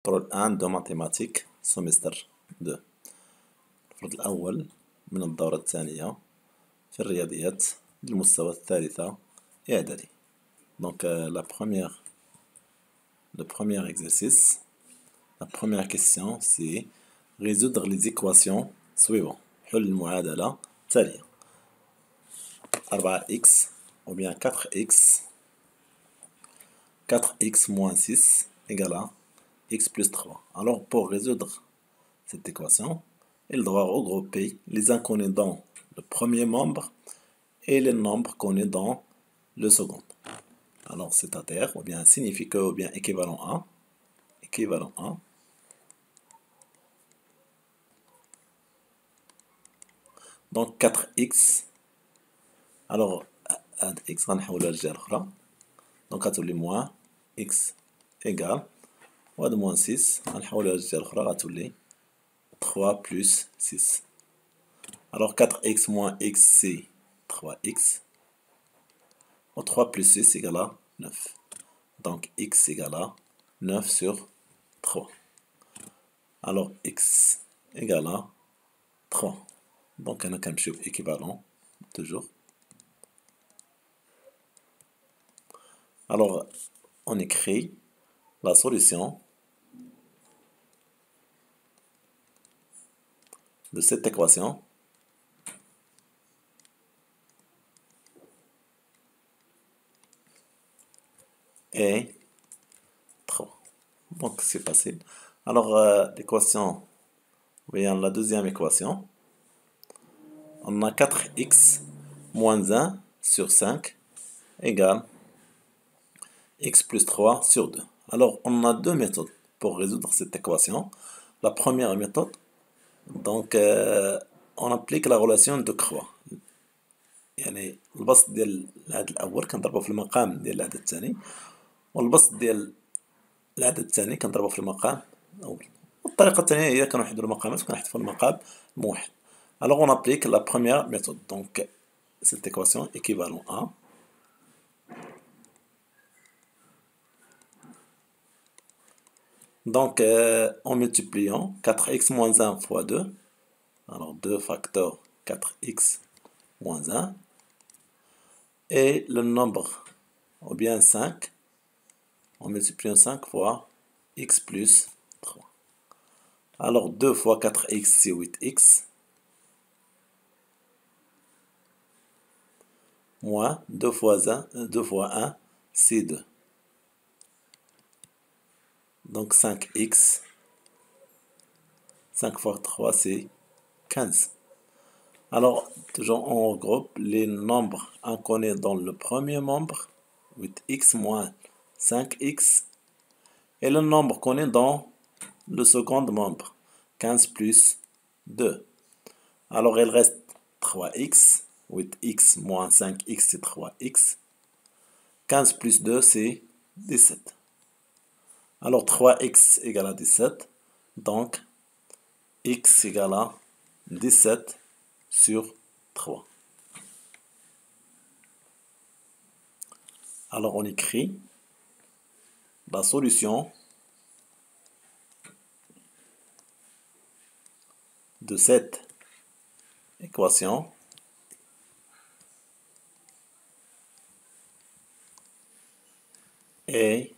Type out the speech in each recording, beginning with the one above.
contrôle 1 de mathématiques semestre 2 الفرد الأول من الدورة الثانية في الرياضيات للمستوى الثالثة إعدادي. Donc le premier exercice, la première question c'est résoudre les équations suivantes. حل المعادلة التالية 4x ou bien 4x moins 6 égale à x plus 3. Alors pour résoudre cette équation, il doit regrouper les inconnus dans le premier membre et les nombres connus dans le second. Alors c'est-à-dire, ou bien signifie que, ou bien équivalent à, donc 4x, alors x غنحولها للجهة الأخرى، donc غتولي moins x égale وهاد moins 6 غنحولها للجهة الأخرى غتولي 3 plus 6. Alors 4x moins x c'est 3x. Ou 3 plus 6 égale à 9. Donc x égale à 9 sur 3. Alors x égale à 3. Donc on a comme chose équivalent toujours. Alors on écrit la solution de cette équation est 3. Donc c'est facile. Alors l'équation, voyons la deuxième équation. On a 4x moins 1 sur 5 égale x plus 3 sur 2. Alors on a deux méthodes pour résoudre cette équation. La première méthode, donc on applique la relation de Croix. يعني البسط ديال العدد الأول كنضربو في المقام ديال العدد الثاني، والبسط ديال العدد الثاني كنضربو في المقام الأول. والطريقة الثانية هي كنوحدو المقامات وكنحذفو المقام موحد. Alors on applique la première méthode. Donc cette équation équivalent à donc en multipliant 4x moins 1 fois 2, alors 2 facteurs 4x moins 1, et le nombre, ou bien 5, en multipliant 5 fois x plus 3. Alors 2 fois 4x c'est 8x, moins 2 fois 1 c'est 2. Donc 5x, 5 fois 3 c'est 15. Alors, toujours on regroupe les nombres inconnus dans le premier membre, 8x moins 5x, et le nombre connu dans le second membre, 15 plus 2. Alors il reste 3x, 8x moins 5x c'est 3x, 15 plus 2 c'est 17. Alors 3x égale à 17, donc x égale à 17 sur 3. Alors on écrit la solution de cette équation est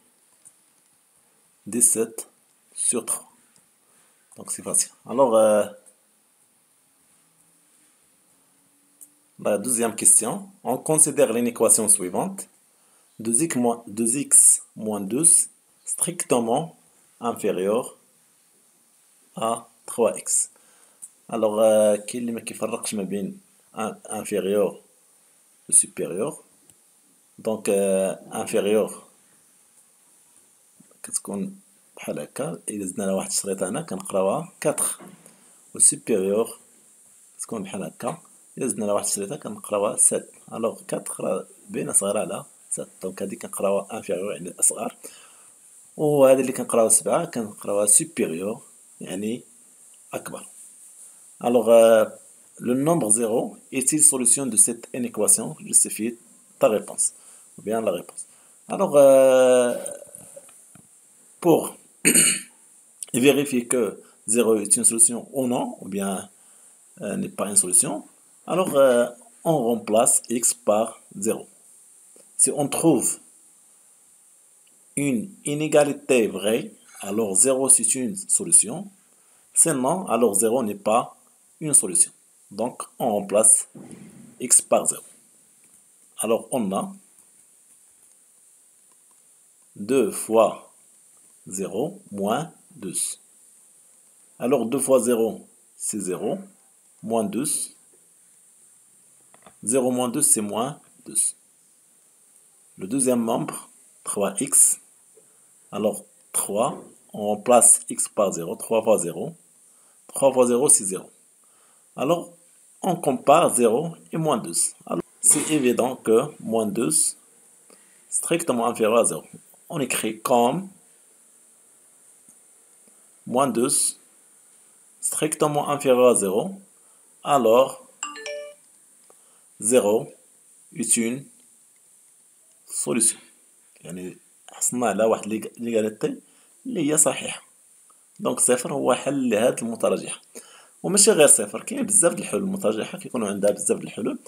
17 sur 3. Donc c'est facile. Alors la deuxième question, on considère l'équation suivante. 2x moins 12 strictement inférieur à 3x. Alors كاين اللي ما كيفرقش ما بين inférieur و supérieur. Donc inférieur كتكون بحال هكا، إلا زدنا لها واحد الشريط هنا كنقراوها 4، و supérieur كتكون بحال هكا، إلا زدنا لها واحد الشريطة كنقراوها 7. ألوغ 4 راه باينة صغيرة على 7، دونك هادي كنقراوها انفيريور يعني أصغر، وهادي اللي كنقراوها 7 كنقراوها supérieur يعني أكبر. Alors le nombre 0 est-il solution de cette inéquation? Justifie ta réponse, ou bien la réponse. Alors pour et vérifier que 0 est une solution ou non, ou bien n'est pas une solution, alors on remplace x par 0. Si on trouve une inégalité vraie, alors 0 c'est une solution. Sinon, alors 0 n'est pas une solution. Donc, on remplace x par 0. Alors, on a 2 fois 0 moins 12. Alors, 2 fois 0, c'est 0, moins 12. 0 moins 12, c'est moins 12. Le deuxième membre, 3x. Alors, 3, on remplace x par 0, 3 fois 0. 3 fois 0, c'est 0. Alors, on compare 0 et moins 12. Alors, c'est évident que moins 12 strictement inférieur à 0. On écrit comme moins 12 strictement inférieur à 0. Alors, 0 est une solution. يعني حصلنا على واحد ليغاليتي اللي هي صحيحة. دونك صفر هو حل لهاد المتراجحة. وماشي غير صفر، كاين بزاف د الحلول المتراجحة كيكونوا عندها بزاف د الحلول.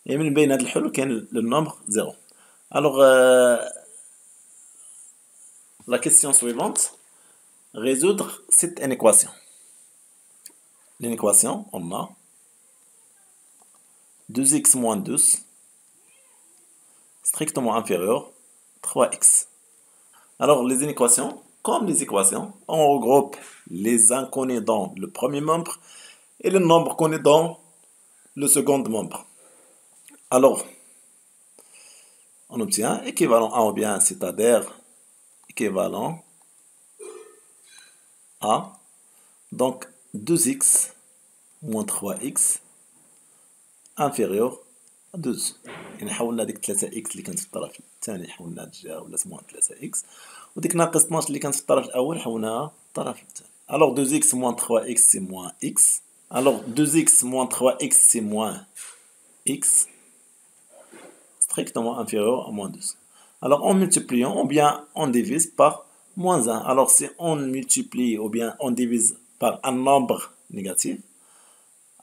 يعني من بين هاد الحلول كاين لو نومبر 0. Alors, la question suivante, résoudre cette équation. L'équation, on a 2x moins 12, strictement inférieur, 3x. Alors, les inéquations, comme les équations, on regroupe les inconnus dans le premier membre et le nombre connu dans le second membre. Alors, on obtient équivalent A ou bien, c'est-à-dire équivalent A. Donc, 2x moins 3x inférieur à 12. يعني حولنا ديك 3x اللي كانت في الطرف الثاني حولناها للجهة ولات moins 3x، وديك ناقص 12 اللي كانت في الطرف الأول حولناها للطرف الثاني. Alors 2x moins 3x c'est moins x. Alors 2x moins 3x c'est moins x strictement inférieur à moins 12. Alors en multipliant, ou bien on divise par moins 1. Alors si on multiplie ou bien on divise par un nombre négatif,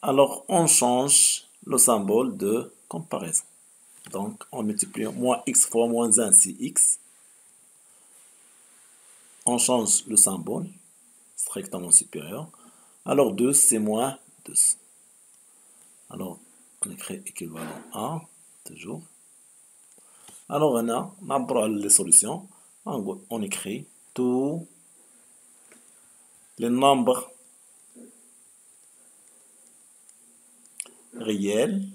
alors on change le symbole de comparaison. Donc en multipliant moins x fois moins 1, c'est x. On change le symbole, strictement supérieur. Alors 2, c'est moins 2. Alors on écrit équivalent à, toujours. Alors on a les solutions. On écrit tous les nombres réels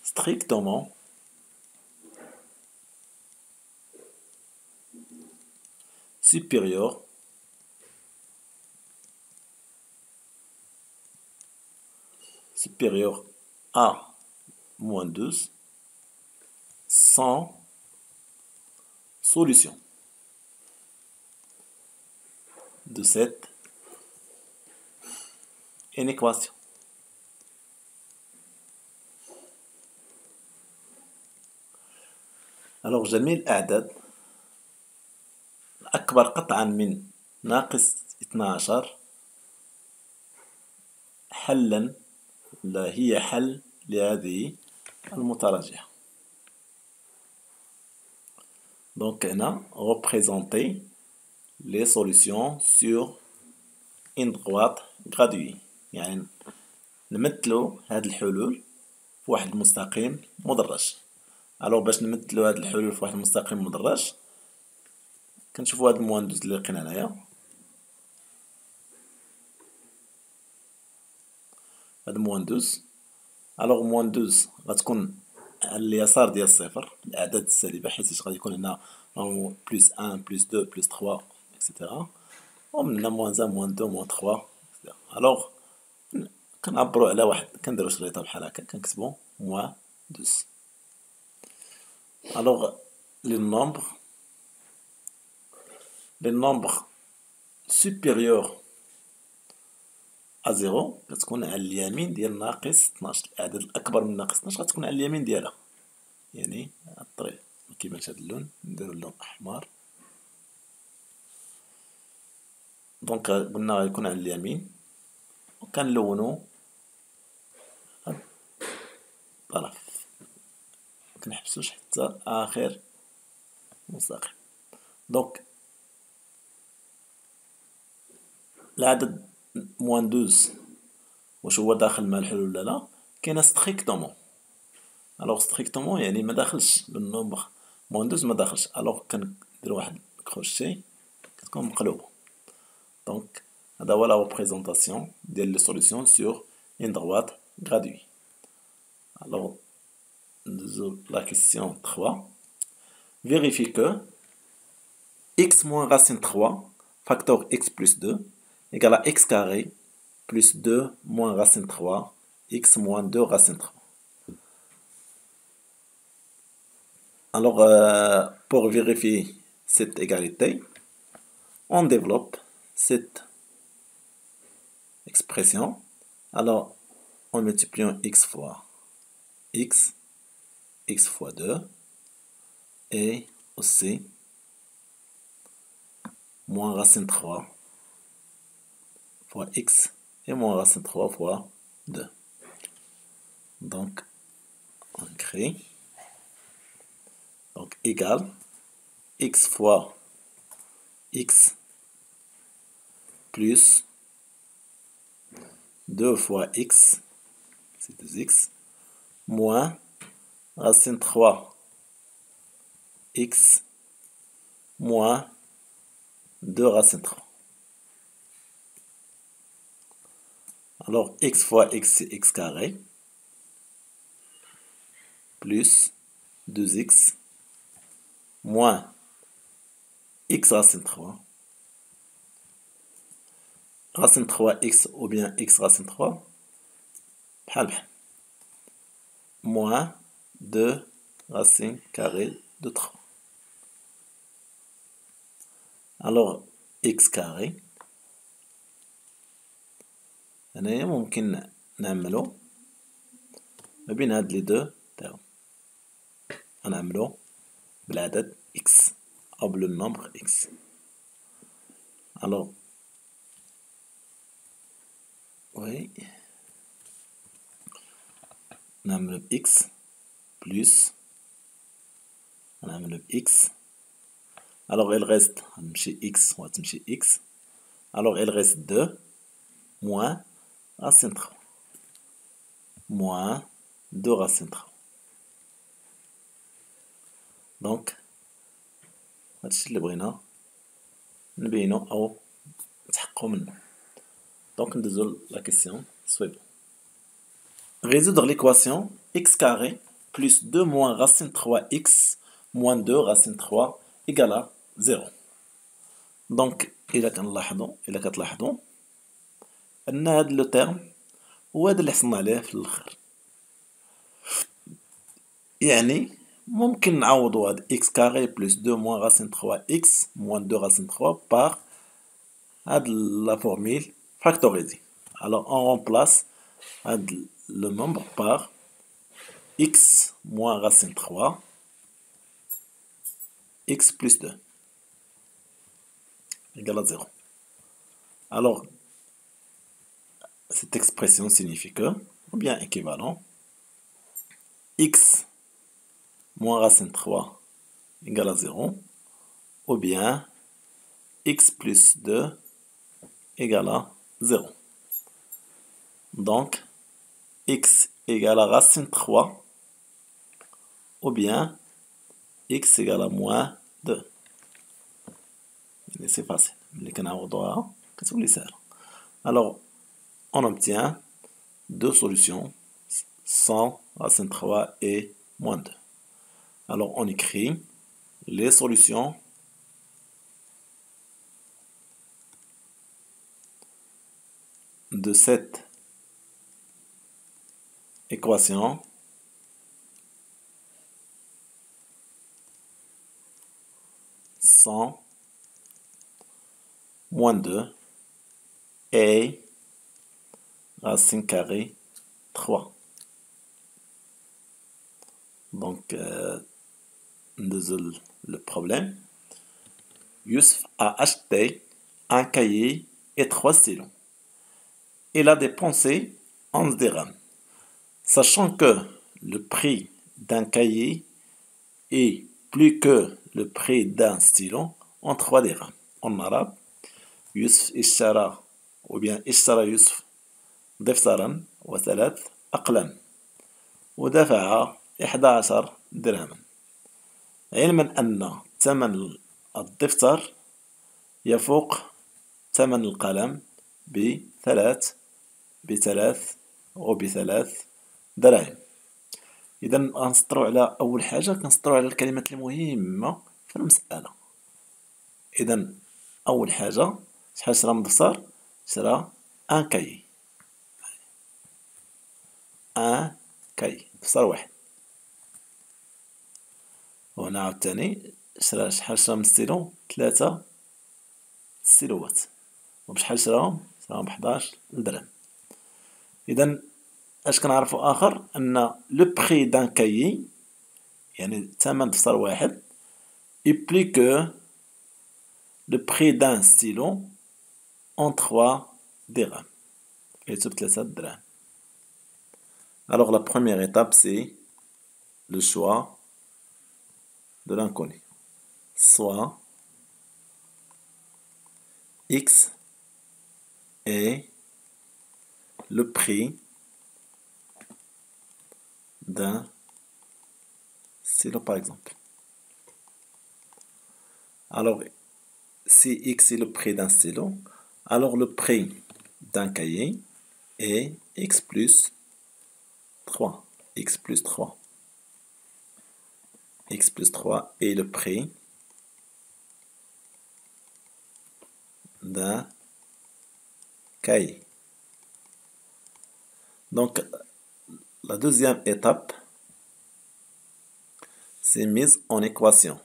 strictement supérieurs à moins 12 sans solution de cette équation. Alors جميع الأعداد الأكبر قطعا من ناقص 12 حلا لا هي حل لهذه المتراجعة. Donc on a représenté les solutions sur une droite graduée. يعني نمثلوا هاد الحلول في واحد المستقيم مدرج. الوغ باش نمثلوا هاد الحلول في واحد المستقيم مدرج كنشوفوا هاد المواندوز اللي لقينا هنايا. هاد المواندوز، الوغ موان 12 غتكون على اليسار ديال الصفر الاعداد السالبه، حيت غادي يكون هنا بلس 1 بلس 2 بلس 3 اكسيتيرا، ومن هنا موان 1 موان 2 موان 3 اكسيتيرا. الوغ كنعبروا على واحد، كنديرو شريطه بحال هكا كنكتبو موان 12. الوغ لي نومبر سوبيريور أ0 كتكون على اليمين ديال ناقص 12. الأعداد الأكبر من ناقص 12 غتكون على اليمين ديالها، يعني هاد الطريق مكيبانش هاد اللون، نديرو اللون أحمر. دونك قلنا غيكون على اليمين وكنلونو هاد الطرف مكنحبسوش حتى آخر مستقيم. دونك العدد موان دوز واش هو داخل مع الحلول ولا لا، كاينه ستريكتومون. الوغ ستريكتومون يعني ما داخلش لو نومبر موان دوز ما داخلش، الوغ كندير واحد كروشي كتكون مقلوبة. دونك هذا هو لا ريبريزونطاسيون ديال لي سوليسيون سور اون droite graduée. الوغ ندوزو لا كيسيون 3. Vérifie que x moins racine 3 facteur x plus 2 égale à x carré plus 2 moins racine 3 x moins 2 racine 3. Alors, pour vérifier cette égalité, on développe cette expression. Alors, en multipliant x fois x, x fois 2, et aussi moins racine 3 fois x et moins racine 3 fois 2. Donc, on écrit donc égal x fois x plus 2 fois x, c'est 2x, moins racine 3 x moins 2 racine 3. Alors x fois x c'est x carré plus 2x moins x racine 3. Racine 3x ou bien x racine 3 بحال بحال moins 2 racine carrée de 3. Alors x carré هنايا ممكن نعملو ما بين هاد لي دو تاعو، غنعملو بالعدد x أو بلو نومبر x. Alors oui نعملو ب x plus نعملو ب x. Alors il reste غتمشي x وغتمشي x. Alors il reste 2 moins racine 3 moins 2 racine 3. Donc هادشي اللي بغينا نبينو أو نتحققو منه. Donc ندوزو la question suivante. Résoudre l'équation x carré plus 2 moins racine 3x moins 2 racine 3 égale à 0. Donc إلا كتلاحظوا أن هاد لو تيرم هو هذا اللي حصلنا عليه في الآخر، يعني ممكن نعوضو هاد x carré plus 2 moins racine 3x moins 2 racine 3 par هاد la formule factorisée. Alors on remplace هاد le nombre par x moins racine 3 x plus 2 égale à 0. Alors cette expression signifie que, ou bien équivalent, x moins racine 3 égale à 0, ou bien x plus 2 égale à 0. Donc, x égale à racine 3, ou bien x égale à moins 2. C'est facile. Alors, on obtient deux solutions, 100 racine 3 et moins 2. Alors, on écrit les solutions de cette équation moins 2 et racine carrée 3. Donc, le problème, Youssef a acheté un cahier et 3 stylos. Il a dépensé 11 dirhams. Sachant que le prix d'un cahier est plus que le prix d'un stylo en 3 dirhams. En arabe, يوسف اشترى ou bien اشترى يوسف دفترا و3 أقلام ودفع 11 درهما. علما أن ثمن الدفتر يفوق ثمن القلم بثلاث وبثلاث دراهم. إذا غنسطرو على أول حاجة كنسطرو على الكلمات المهمة في المسألة. إذا أول حاجة شحال شرا من دفتر؟ شرا ان كاي. ان كاي دفتر واحد. وهنا عاوتاني شحال شرا من ستيلو؟ 3 ستيلوات. وبشحال شراهم؟ شراهم ب11 درهم. إذا اش كنعرفو آخر؟ أن لو بخي دان كايي يعني ثمن دفتر واحد est plus que le prix d'un stylo en 3 dirhams. يتساوي 3 دراهم. Alors la première étape c'est le choix de l'inconnu. Soit X est le prix d'un stylo par exemple. Alors, si X est le prix d'un stylo, alors le prix d'un cahier est X plus 3. X plus 3. X plus 3 est le prix d'un cahier. Donc, la deuxième étape, c'est mise en équation.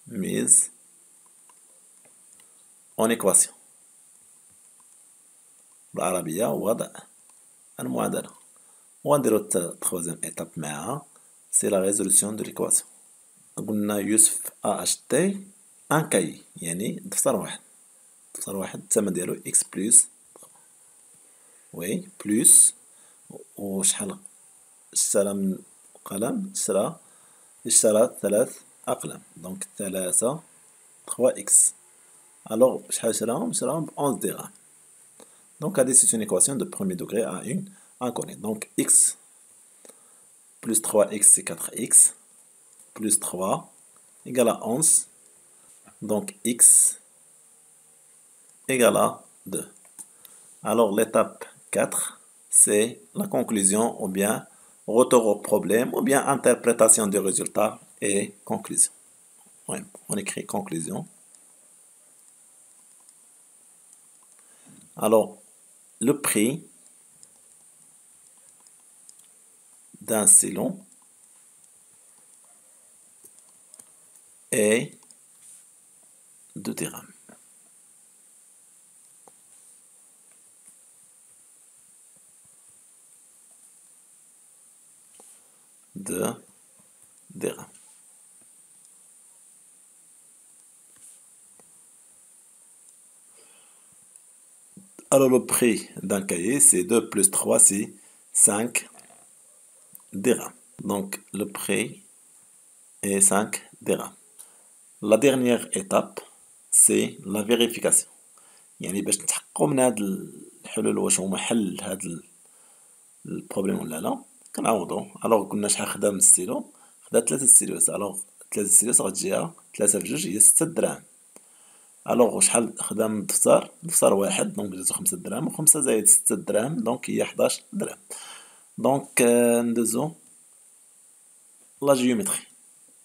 Mise en équation. بالعربية وضع المعادلة. وغنديرو التروازيام إيتاب معاها سي لا ريزولوسيون دو ليكواسيون. قلنا يوسف أشتي ان كاي يعني دفتر واحد. دفتر واحد الثمن ديالو إكس بلس وي بلس وشحال اشترى من قلم؟ اشترى 3 أقلام. دونك 3 إكس. Alors شحال شراهم؟ شراهم ب 11 درهم. Donc, c'est une équation de premier degré à une inconnue. Donc, x plus 3x, c'est 4x, plus 3 égale à 11. Donc, x égale à 2. Alors, l'étape 4, c'est la conclusion ou bien retour au problème ou bien interprétation du résultat et conclusion. Ouais, on écrit conclusion. Alors, le prix d'un stylo est 2 dirhams. Alors le prix d'un cahier, c'est 2 plus 3, c'est 5 dirhams. Donc le prix est 5 dirhams. La dernière étape, c'est la vérification. يعني باش نتحققوا من هاد الحلول واش هما حل هاد البروبليم ولا لا كنعوضو. الوغ قلنا شحال خدا من ستيلو؟ خدا 3 ستيلوات. الوغ 3 ستيلوات غتجيها 3 في 2 هي 6 دراهم. الوغ شحال خدا من الدفتر؟ دفتر واحد دونك جاتو 5 دراهم و5 زائد 6 دراهم دونك هي 11 درهم. دونك ندوزو la géométrie.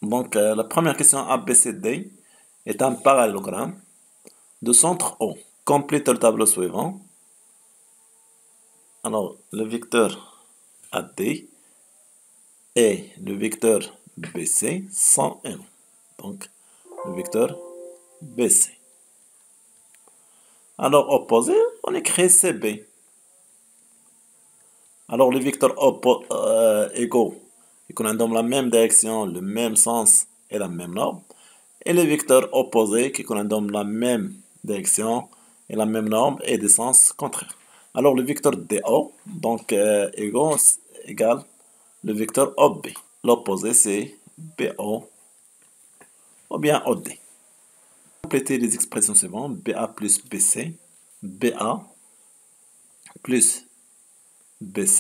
Donc la première question ABCD est un parallélogramme de centre O. Complète le tableau suivant. Alors le vecteur AD et le vecteur BC sont égaux. Donc le vecteur BC. Alors opposé, on écrit CB. Alors les vecteurs égaux, ils ont la même direction, le même sens et la même norme. Et les vecteurs opposés qui ont la même direction et la même norme et des sens contraires. Alors le vecteur DO, donc égale le vecteur OB. L'opposé c'est BO ou bien OD. Compléter les expressions suivantes, BA plus BC, BA plus BC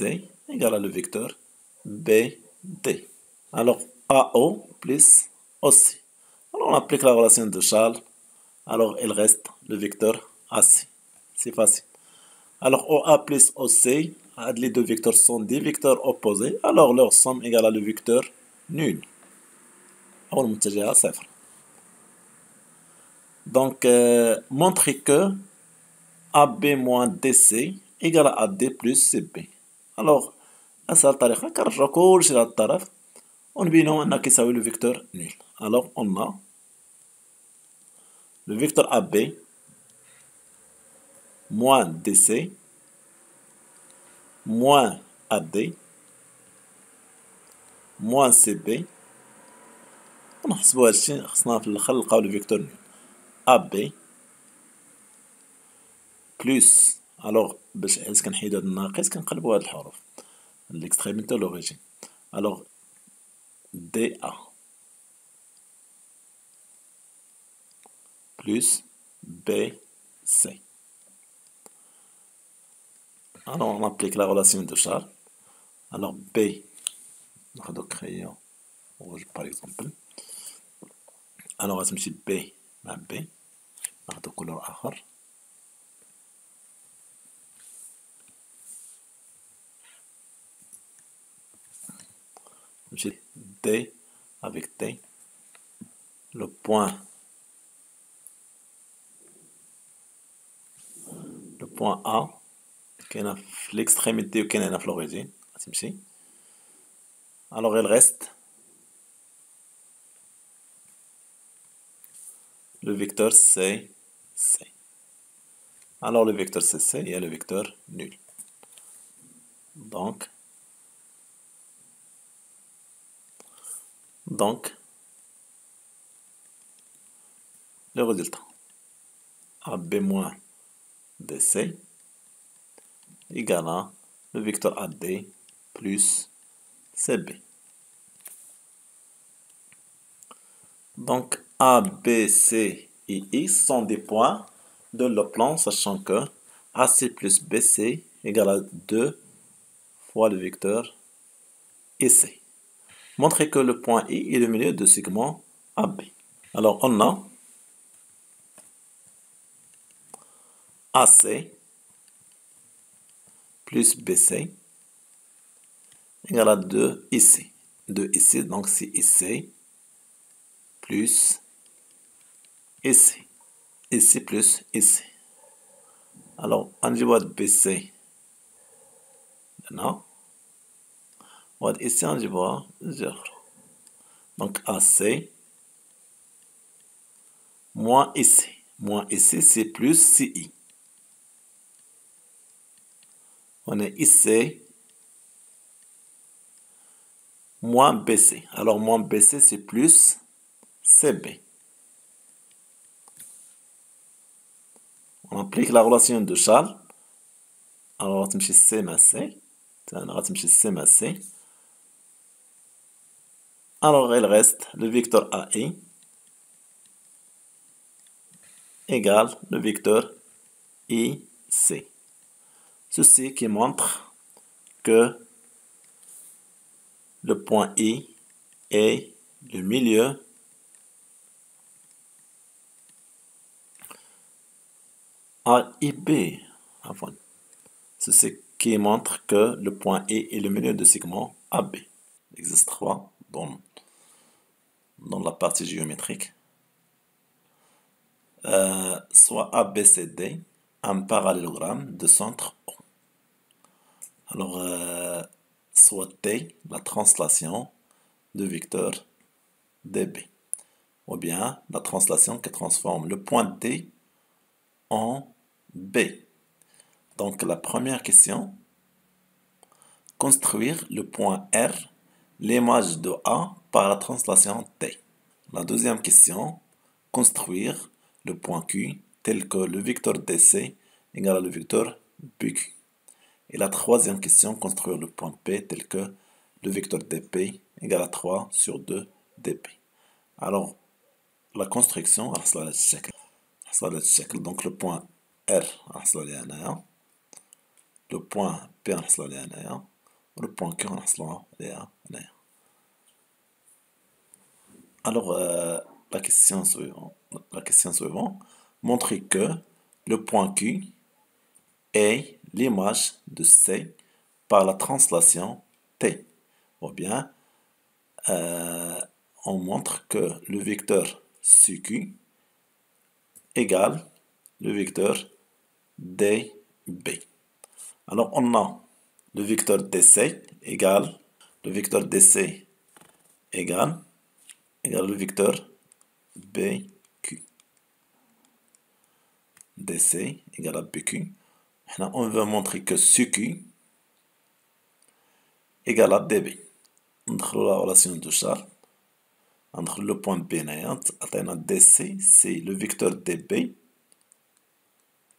égale à le vecteur BD. Alors AO plus OC. Alors on applique la relation de Charles. Alors il reste le vecteur AC. C'est facile. Alors OA plus OC, les deux vecteurs sont des vecteurs opposés. Alors leur somme égale à le vecteur nul. أو المتجهة صفر. Donc montrer que AB moins DC égale à AD plus CB. Alors أسهل طريقة كنرجعو كلشي لهاد الطرف ونبينو أنه كيساوي le vecteur nul. Alors on a le vecteur AB moins DC moins AD moins CB. ونحسبو هادشي خصنا في الاخر نلقاو le vecteur nul. AB plus alors باش حيت كنحيدو هاد الناقص كنقلبو هاد الحروف l'extrémité de l'origine. Alors DA plus BC. Alors on applique la relation de Charles. Alors B, ناخدو crayon rouge par exemple. Alors غتمشي B مع B ناخدو couleur آخر. نمشي D avec T. Le point A كاين في l'extrémité وكاين هنا في l'origine غتمشي. Alors il reste le vecteur C. Alors le vecteur CC il y a le vecteur nul. Donc le résultat AB moins DC égale à le vecteur AD plus CB. Donc A, B, C et I sont des points de le plan, sachant que AC plus BC égale à 2 fois le vecteur IC. Montrez que le point I est le milieu du segment AB. Alors on a AC plus BC égale à 2 ici. 2 ici, donc c'est ici plus ici. Ici plus ici. Alors, on va BC. Maintenant, on va ici, on va 0. Donc, AC moins ici. Moins ici, c'est plus CI. On est ici moins BC. Alors, moins BC, c'est plus CB. On applique la relation de Charles. Alors, on va C مع C. On va C مع C. Alors, il reste le vecteur AI égale le vecteur IC. Ceci qui montre que le point I est le milieu AIB. Ceci qui montre que le point I est le milieu du segment AB. Il existe 3 dans la partie géométrique. Soit ABCD, un parallélogramme de centre O. Alors, soit T, la translation de vecteur DB. Ou bien la translation qui transforme le point D en B. Donc la première question, construire le point R, l'image de A par la translation T. La deuxième question, construire le point Q, tel que le vecteur DC égale à le vecteur PQ. Et la troisième question, construire le point P tel que le vecteur DP égale à 3 sur 2 DP. Alors, la construction, donc le point R, le point P, le point Q, alors, la question suivante, montrer que le point Q est l'image de C par la translation T. Ou bien, on montre que le vecteur CQ égale le vecteur DB. Alors, on a le vecteur DC égale le vecteur BQ. DC égale à BQ. Maintenant, on veut montrer que CQ égale à DB. Entre la relation de Charles, entre le point B et DC, c'est le vecteur DB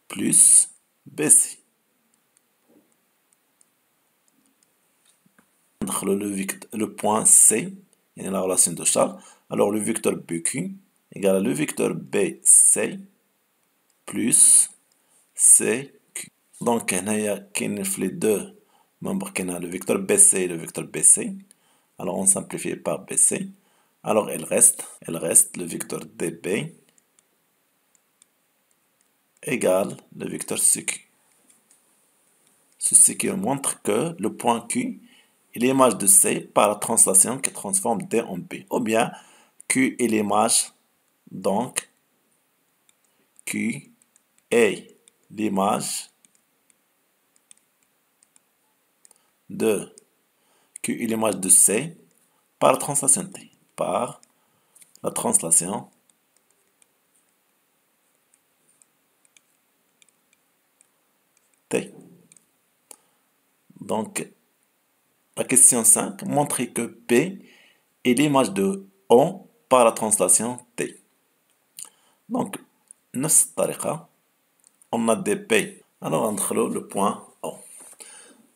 plus BC. Entre le point C et la relation de Charles, alors le vecteur BQ égale à le vecteur BC plus CQ. Donc, il y a les deux membres qui ont le vecteur BC et le vecteur BC. Alors, on simplifie par BC. Alors, il reste le vecteur DB égale le vecteur CQ. Ceci qui montre que le point Q est l'image de C par la translation qui transforme D en B. Ou bien, Q est l'image, donc Q est l'image de Q est l'image de C par la translation T. Par la translation T. Donc, la question 5, montrer que P est l'image de O par la translation T. Donc, نفس الطريقة on a des P. Alors, ندخلو le point O.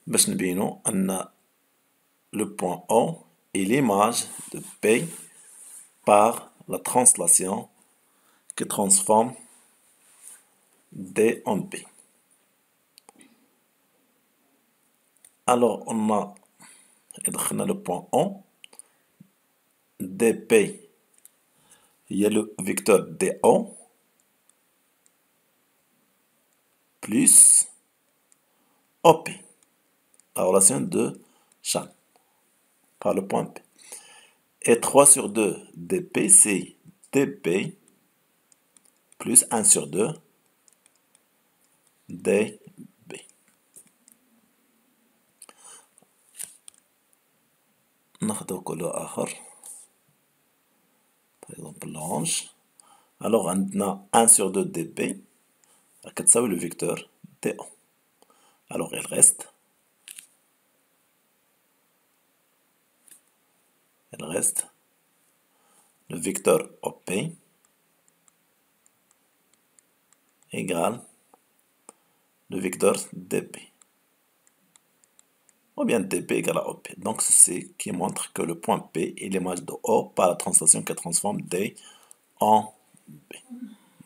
باش نبينو أن le point O est l'image de P par la translation qui transforme D en B. Alors, on a le point O. DP, il y a le vecteur DO plus OP, la relation de Charles par le point P. Et 3 sur 2 DP, c'est DP plus 1 sur 2 DB. ناخدو كله آخر. Par exemple, l'orange. Alors, on a 1 sur 2 dB, كتساوي le vecteur DO. Alors, il reste le vecteur OP égale le vecteur DB. Ou bien DP égale à OP. Donc, ceci qui montre que le point P est l'image de O par la translation qui transforme D en B.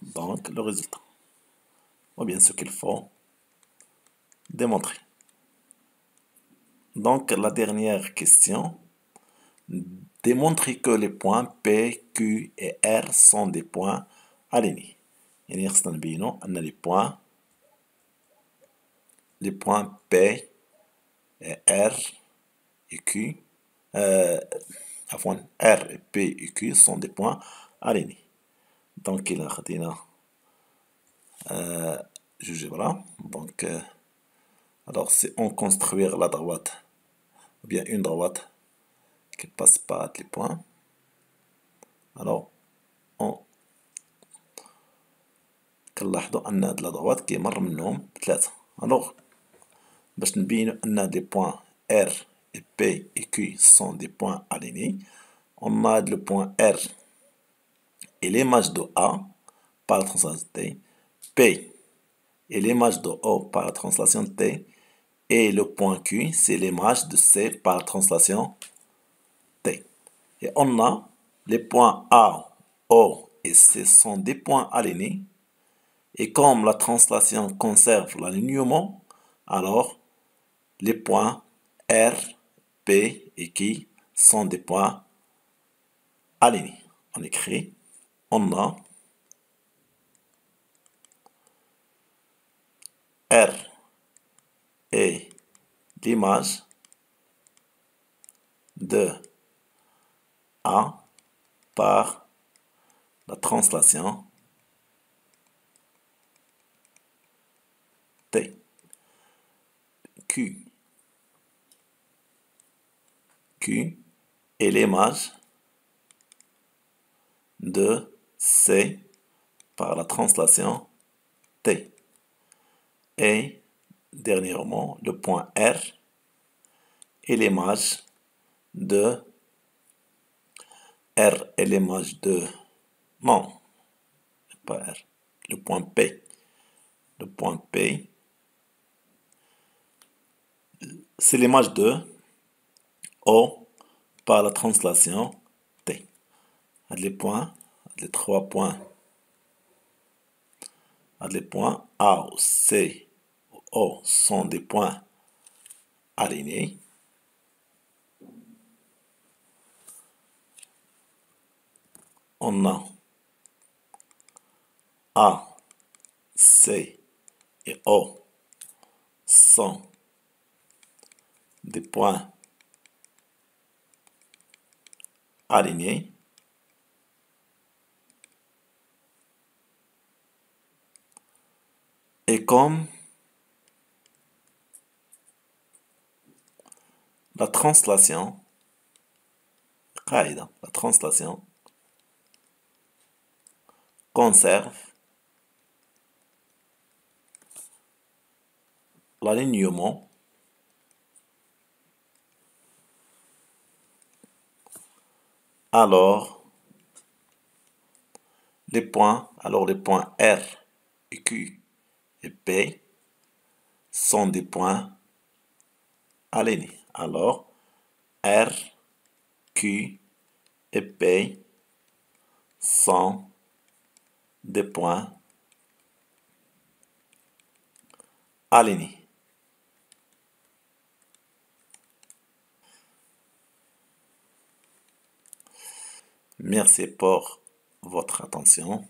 Donc, le résultat. Ou bien ce qu'il faut démontrer. Donc, la dernière question. Démontrer que les points P, Q et R sont des points alignés. يعني خصنا نبينو أن les points P et R et Q, R et P et Q sont des points alignés. Donc, il a خدينا GeoGebra. Donc, alors c'est on construire la droite, ou bien une droite qui passe par les points. Alors, on كنلاحظوا أن هاد la droite كيمر منهم 3. Alors, باش نبينو أن des points R et P et Q sont des points alignés, on a le point R et l'image de A par la translation T. P est l'image de O par la translation de T. Et le point Q, c'est l'image de C par la translation T. Et on a les points A, O et C sont des points alignés. Et comme la translation conserve l'alignement, alors les points R, P et Q sont des points alignés. On écrit, on a R est l'image de A par la translation T. Q est l'image de C par la translation T. Et dernièrement, le point R est l'image de R est l'image de non, pas R, le point P. Le point P, c'est l'image de O par la translation T. Les points, les 3 points, les points A, C, O sont des points alignés. On a A, C et O sont des points alignés. Et comme la translation conserve l'alignement, alors les points R et Q et P sont des points alignés. Alors R, Q et P sont des points alignés. Merci pour votre attention.